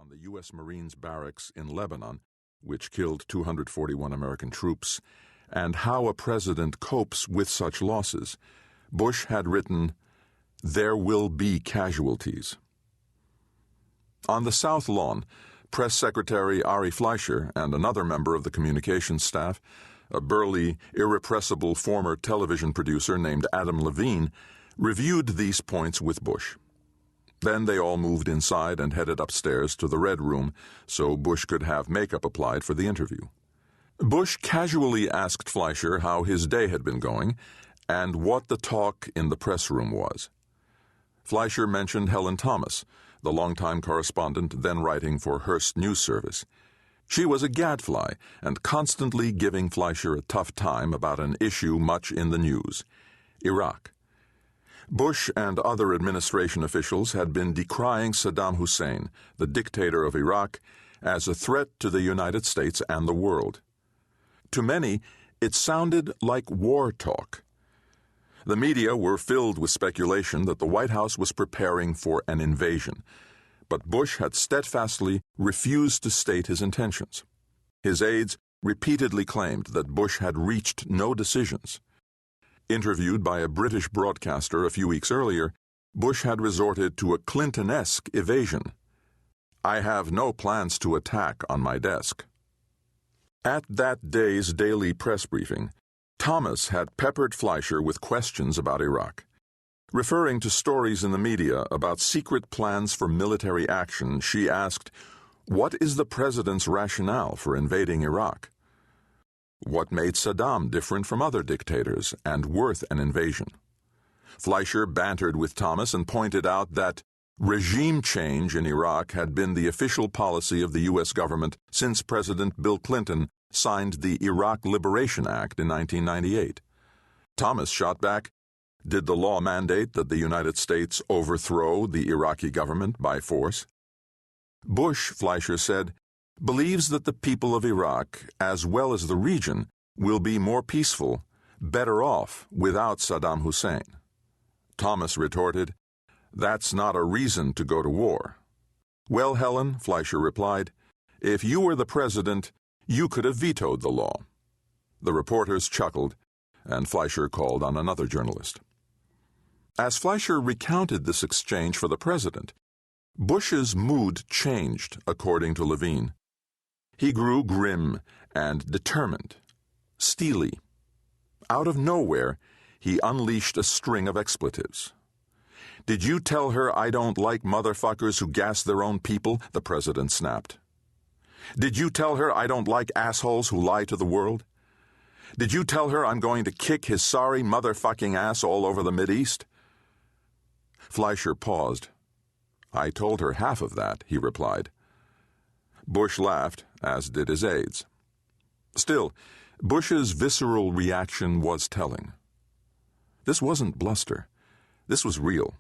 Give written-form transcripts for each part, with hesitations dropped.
on the U.S. Marines barracks in Lebanon, which killed 241 American troops, and how a president copes with such losses, Bush had written, "There will be casualties." On the South Lawn, Press Secretary Ari Fleischer and another member of the communications staff, a burly, irrepressible former television producer named Adam Levine, reviewed these points with Bush. Then they all moved inside and headed upstairs to the Red Room so Bush could have makeup applied for the interview. Bush casually asked Fleischer how his day had been going and what the talk in the press room was. Fleischer mentioned Helen Thomas, the longtime correspondent then writing for Hearst News Service. She was a gadfly and constantly giving Fleischer a tough time about an issue much in the news, Iraq. Bush and other administration officials had been decrying Saddam Hussein, the dictator of Iraq, as a threat to the United States and the world. To many, it sounded like war talk. The media were filled with speculation that the White House was preparing for an invasion, but Bush had steadfastly refused to state his intentions. His aides repeatedly claimed that Bush had reached no decisions. Interviewed by a British broadcaster a few weeks earlier, Bush had resorted to a Clinton-esque evasion. "I have no plans to attack on my desk." At that day's daily press briefing, Thomas had peppered Fleischer with questions about Iraq. Referring to stories in the media about secret plans for military action, she asked, "What is the president's rationale for invading Iraq? What made Saddam different from other dictators and worth an invasion?" Fleischer bantered with Thomas and pointed out that regime change in Iraq had been the official policy of the U.S. government since President Bill Clinton signed the Iraq Liberation Act in 1998. Thomas shot back, "Did the law mandate that the United States overthrow the Iraqi government by force?" Bush, Fleischer said, believes that the people of Iraq, as well as the region, will be more peaceful, better off without Saddam Hussein. Thomas retorted, "That's not a reason to go to war." "Well, Helen," Fleischer replied, "if you were the president, you could have vetoed the law." The reporters chuckled, and Fleischer called on another journalist. As Fleischer recounted this exchange for the president, Bush's mood changed, according to Levine. He grew grim and determined, steely. Out of nowhere, he unleashed a string of expletives. "Did you tell her I don't like motherfuckers who gas their own people?" the president snapped. "Did you tell her I don't like assholes who lie to the world? Did you tell her I'm going to kick his sorry motherfucking ass all over the Mideast?" Fleischer paused. "I told her half of that," he replied. Bush laughed, as did his aides. Still, Bush's visceral reaction was telling. This wasn't bluster. This was real.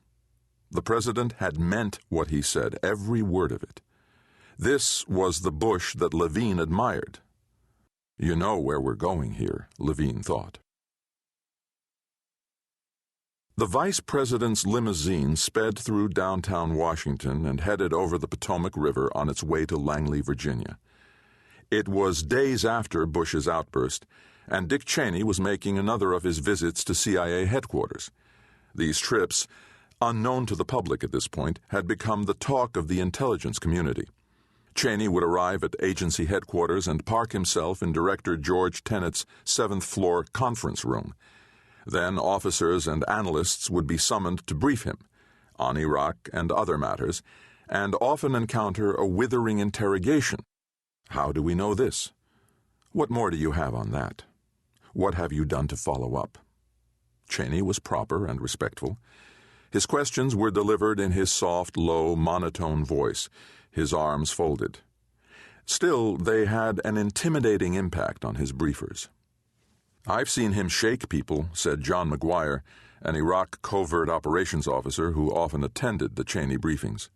The president had meant what he said, every word of it. This was the Bush that Levine admired. "You know where we're going here," Levine thought. The vice president's limousine sped through downtown Washington and headed over the Potomac River on its way to Langley, Virginia. It was days after Bush's outburst, and Dick Cheney was making another of his visits to CIA headquarters. These trips, unknown to the public at this point, had become the talk of the intelligence community. Cheney would arrive at agency headquarters and park himself in Director George Tennett's 7th-floor conference room. Then officers and analysts would be summoned to brief him on Iraq and other matters, and often encounter a withering interrogation. "How do we know this? What more do you have on that? What have you done to follow up?" Cheney was proper and respectful. His questions were delivered in his soft, low, monotone voice, his arms folded. Still, they had an intimidating impact on his briefers. "I've seen him shake people," said John McGuire, an Iraq covert operations officer who often attended the Cheney briefings.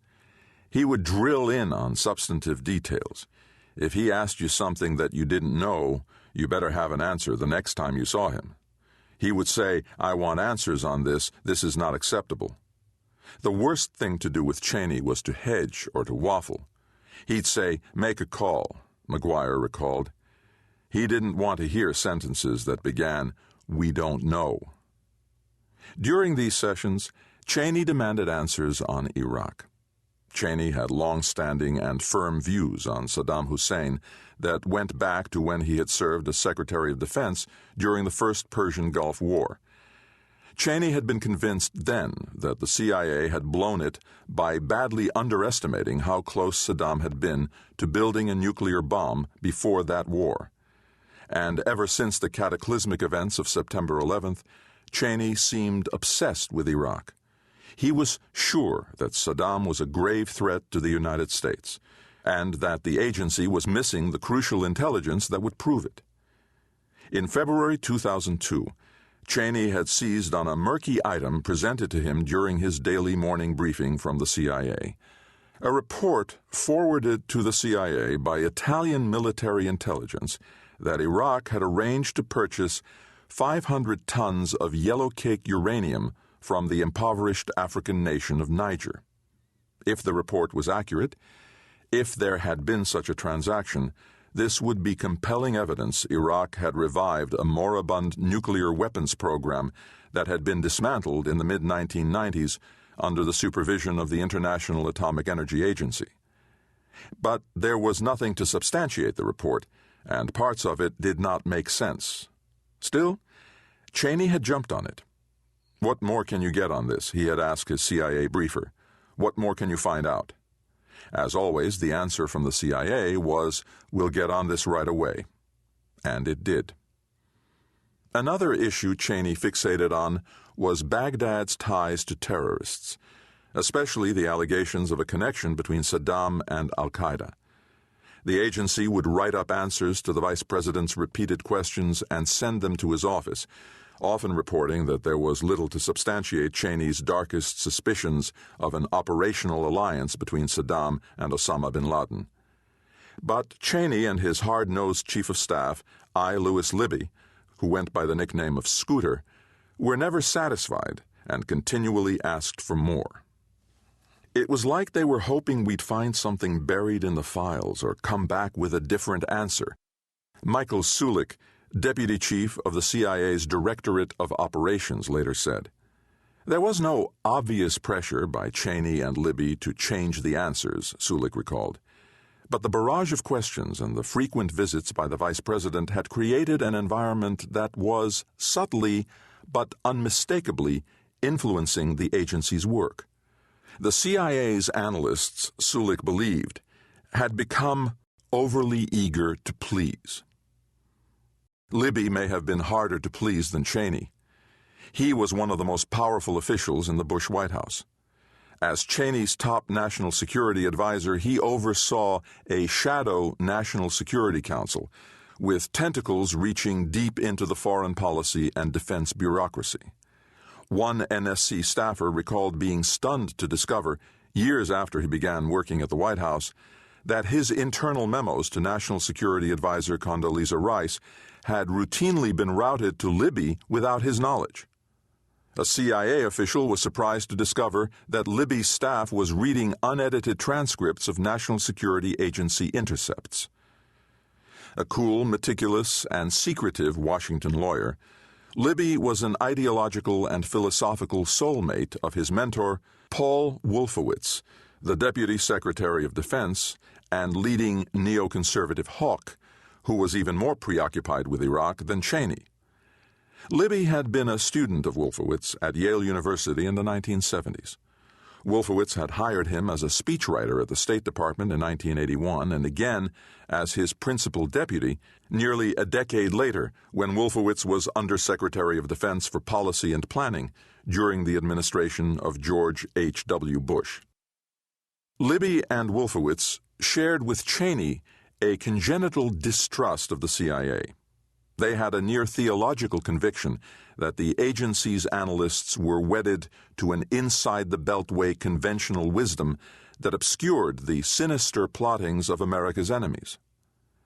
"He would drill in on substantive details. If he asked you something that you didn't know, you better have an answer the next time you saw him. He would say, 'I want answers on this. This is not acceptable.' The worst thing to do with Cheney was to hedge or to waffle. He'd say, "Make a call," McGuire recalled. He didn't want to hear sentences that began, "We don't know." During these sessions, Cheney demanded answers on Iraq. Cheney had long-standing and firm views on Saddam Hussein that went back to when he had served as Secretary of Defense during the First Persian Gulf War. Cheney had been convinced then that the CIA had blown it by badly underestimating how close Saddam had been to building a nuclear bomb before that war. And ever since the cataclysmic events of September 11th, Cheney seemed obsessed with Iraq. He was sure that Saddam was a grave threat to the United States, and that the agency was missing the crucial intelligence that would prove it. In February 2002, Cheney had seized on a murky item presented to him during his daily morning briefing from the CIA. A report forwarded to the CIA by Italian military intelligence that Iraq had arranged to purchase 500 tons of yellow-cake uranium from the impoverished African nation of Niger. If the report was accurate, if there had been such a transaction, this would be compelling evidence Iraq had revived a moribund nuclear weapons program that had been dismantled in the mid-1990s under the supervision of the International Atomic Energy Agency. But there was nothing to substantiate the report, and parts of it did not make sense. Still, Cheney had jumped on it. "What more can you get on this?" he had asked his CIA briefer. "What more can you find out?" As always, the answer from the CIA was, "We'll get on this right away." And it did. Another issue Cheney fixated on was Baghdad's ties to terrorists, especially the allegations of a connection between Saddam and al-Qaeda. The agency would write up answers to the vice president's repeated questions and send them to his office, often reporting that there was little to substantiate Cheney's darkest suspicions of an operational alliance between Saddam and Osama bin Laden. But Cheney and his hard-nosed chief of staff, I. Lewis Libby, who went by the nickname of Scooter, were never satisfied and continually asked for more. It was like they were hoping we'd find something buried in the files or come back with a different answer. Michael Sulik, deputy chief of the CIA's Directorate of Operations, later said. There was no obvious pressure by Cheney and Libby to change the answers, Sulik recalled. But the barrage of questions and the frequent visits by the vice president had created an environment that was subtly but unmistakably influencing the agency's work. The CIA's analysts, Sulik believed, had become overly eager to please. Libby may have been harder to please than Cheney. He was one of the most powerful officials in the Bush White House. As Cheney's top national security advisor, he oversaw a shadow National Security Council with tentacles reaching deep into the foreign policy and defense bureaucracy. One NSC staffer recalled being stunned to discover, years after he began working at the White House, that his internal memos to National Security Advisor Condoleezza Rice had routinely been routed to Libby without his knowledge. A CIA official was surprised to discover that Libby's staff was reading unedited transcripts of National Security Agency intercepts. A cool, meticulous, and secretive Washington lawyer, Libby was an ideological and philosophical soulmate of his mentor, Paul Wolfowitz, the Deputy Secretary of Defense and leading neoconservative hawk, who was even more preoccupied with Iraq than Cheney. Libby had been a student of Wolfowitz at Yale University in the 1970s. Wolfowitz had hired him as a speechwriter at the State Department in 1981 and again as his principal deputy nearly a decade later when Wolfowitz was Undersecretary of Defense for Policy and Planning during the administration of George H.W. Bush. Libby and Wolfowitz shared with Cheney a congenital distrust of the CIA. They had a near-theological conviction that the agency's analysts were wedded to an inside-the-beltway conventional wisdom that obscured the sinister plottings of America's enemies.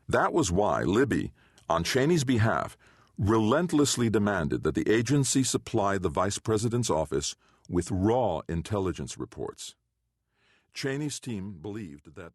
That was why Libby, on Cheney's behalf, relentlessly demanded that the agency supply the vice president's office with raw intelligence reports. Cheney's team believed that